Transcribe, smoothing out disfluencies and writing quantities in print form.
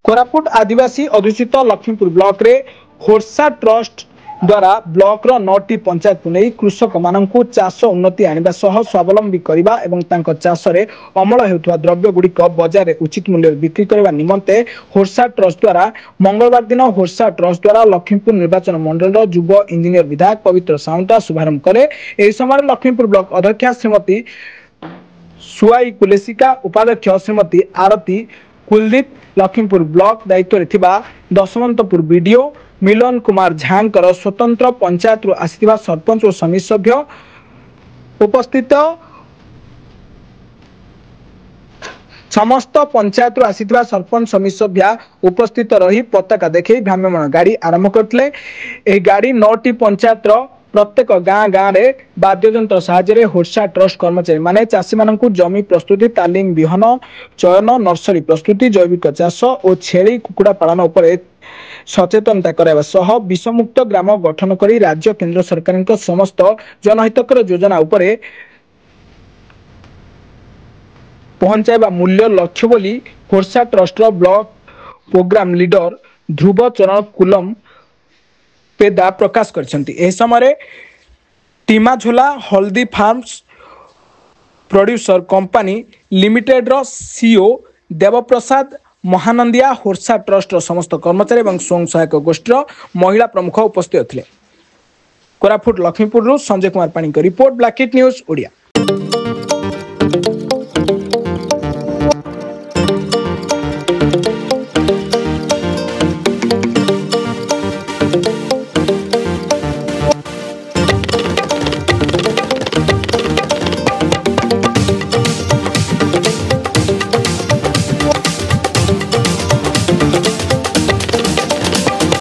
कोरापुट आदिवासी अधुषित Laxmipur block रे होर्सा trust द्वारा block रो 9टी पंचायत को नहीं कृषक मानक चाष उन्नति आने स्वावलंबी करने और चाष रे अमल होता द्रव्य गुड़िक बजार में उचित मूल्य बिक्री करने निमंते होर्सा ट्रस्ट द्वारा मंगलवार दिन होर्सा ट्रस्ट द्वारा लक्ष्मीपुर निर्वाचन मंडल युव इंजीनियर विधायक पवित्र साउंटा शुभारंभ करे। यह समय लक्ष्मीपुर ब्लॉक अध्यक्षा श्रीमती सुआई कुलेसिका उपाध्यक्ष श्रीमती आरती कुलदीप लक्ष्मीपुर ब्लॉक दायित्व दशवंतपुर बीडीओ मिलन कुमार झांकर स्वतंत्र पंचायत आसीथिबा सरपंच और समिति सभ्य उपस्थित समस्त पंचायत आसीथिबा सरपंच समिति सभ्या उपस्थित रही पताका देखै भ्राम्यमाण गाड़ी आरंभ करथिले। एही गाड़ी 9टी पंचायत प्रत्येक गाँ गाँ रे वाद्ययंत्र साहाय्य होर्सा ट्रस्ट कर्मचारी माने चाषी मानकु जमी प्रस्तुति तालीम विहन चयन नर्सरी प्रस्तुति जैविक चाष और छेली कुकुड़ा पालन उपर सचेतनता कराइबा सह विषमुक्त ग्राम गठन करी राज्य केंद्र सरकार समस्त जनहितकर योजना उपरे पहुंचाइबा मूल्य लक्ष्य बोली होर्सा ट्रस्ट ब्लॉक प्रोग्राम लीडर ध्रुव चरण कुलम पेदा प्रकाश कर समय टीमाझोला हल्दी फार्म्स प्रोड्यूसर कंपनी लिमिटेड रो सीईओ देवप्रसाद महानंदिया होर्सा ट्रस्ट समस्त कर्मचारी और स्वयं सहायक गोष्ठी महिला प्रमुख उपस्थित थे। कोरापुट लक्ष्मीपुर संजय कुमार पाणी रिपोर्ट ब्लैक न्यूज ओडिया।